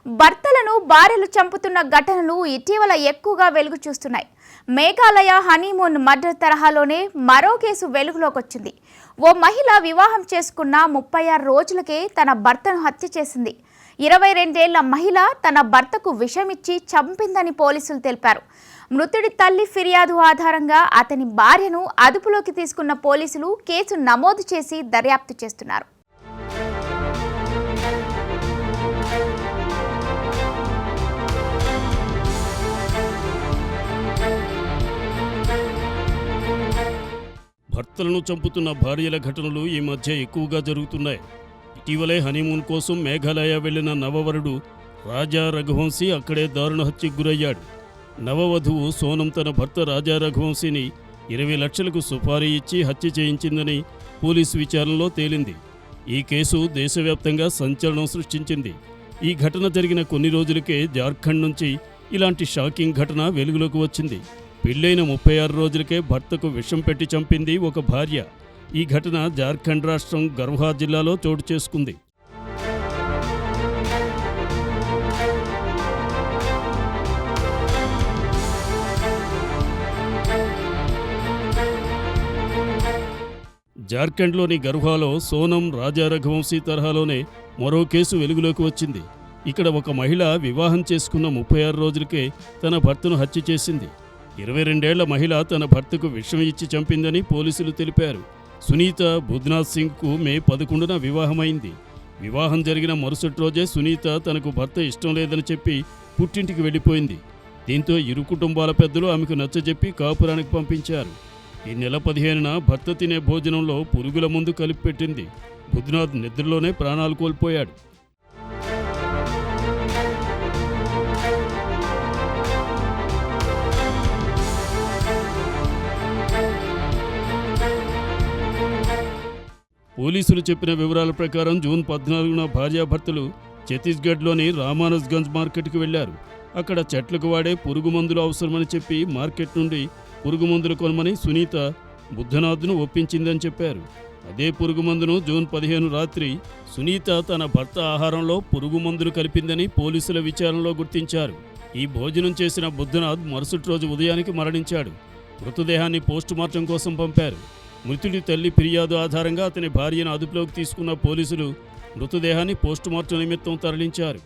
భర్తలను భార్యలు చంపుతున్న ఘటనలు ఇటీవల ఎక్కువగా వెలుగు చూస్తున్నాయి. మేఘాలయ హనీమూన్ మర్డర్ తరహాలోనే మరో కేసు వెలుగులోకి వచ్చింది. ఓ మహిళ వివాహం చేసుకున్న 36 రోజులకే తన భర్తను హత్య చేసింది. 22 ఏళ్ల మహిళ తన భర్తకు విషమిచ్చి చంపిందని పోలీసులు తెలిపారు. మృతుడి తల్లి ఫిర్యాదు ఆధారంగా అతని భార్యను అదుపులోకి తీసుకున్న పోలీసులు కేసు నమోదు చేసి దర్యాప్తు చేస్తున్నారు. భర్తలను చంపుతున్న భార్యల ఘటనలు ఈ మధ్య ఎక్కువగా జరుగుతున్నాయి. ఇటీవలే హనీమూన్ కోసం మేఘాలయ వెళ్లిన నవవరుడు రాజా రఘువంశీ అక్కడే దారుణ హత్యకు గురయ్యాడు. నవవధువు సోనం తన భర్త రాజా రఘువంశీని 20 లక్షలకు సుపారీ ఇచ్చి హత్య చేయించిందని పోలీసు విచారణలో తేలింది. ఈ కేసు దేశవ్యాప్తంగా సంచలనం సృష్టించింది. ఈ ఘటన జరిగిన కొన్ని రోజులకే జార్ఖండ్ నుంచి ఇలాంటి షాకింగ్ ఘటన వెలుగులోకి వచ్చింది. పెళ్లైన 36 రోజులకే భర్తకు విషం పెట్టి చంపింది ఒక భార్య. ఈ ఘటన జార్ఖండ్ రాష్ట్రం గర్హా జిల్లాలో చోటు చేసుకుంది. జార్ఖండ్లోని గర్హాలో సోనం రాజా రఘువంశీ తరహాలోనే మరో కేసు వెలుగులోకి వచ్చింది. ఇక్కడ ఒక మహిళ వివాహం చేసుకున్న 36 రోజులకే తన భర్తను హత్య చేసింది. 22 ఏళ్ల మహిళ తన భర్తకు విషం ఇచ్చి చంపిందని పోలీసులు తెలిపారు. సునీత బుద్నాథ్ సింగ్కు మే 11న వివాహమైంది. వివాహం జరిగిన మరుసటి రోజే సునీత తనకు భర్త ఇష్టం లేదని చెప్పి పుట్టింటికి వెళ్ళిపోయింది. దీంతో ఇరు కుటుంబాల పెద్దలు ఆమెకు నచ్చజెప్పి కాపురానికి పంపించారు. ఈ నెల 15న భర్త తినే భోజనంలో పురుగుల మందు కలిపి పెట్టింది. బుద్నాథ్ నిద్రలోనే ప్రాణాలు కోల్పోయాడు. పోలీసులు చెప్పిన వివరాల ప్రకారం జూన్ 14న భార్యాభర్తలు ఛత్తీస్గఢ్లోని రామానుజ్గంజ్ మార్కెట్కి వెళ్లారు. అక్కడ చెట్లకు వాడే పురుగు మందులు అవసరమని చెప్పి మార్కెట్ నుండి పురుగు మందులు కొనమని సునీత బుద్ధనాథ్ను ఒప్పించిందని చెప్పారు. అదే పురుగు మందును జూన్ 15 రాత్రి సునీత తన భర్త ఆహారంలో పురుగు మందులు కలిపిందని పోలీసుల విచారణలో గుర్తించారు. ఈ భోజనం చేసిన బుద్ధనాథ్ మరుసటి రోజు ఉదయానికి మరణించాడు. మృతదేహాన్ని పోస్టుమార్టం కోసం పంపారు. మృతుడి తల్లి ఫిర్యాదు ఆధారంగా అతని భార్యను అదుపులోకి తీసుకున్న పోలీసులు మృతదేహాన్ని పోస్టుమార్టం నిమిత్తం తరలించారు.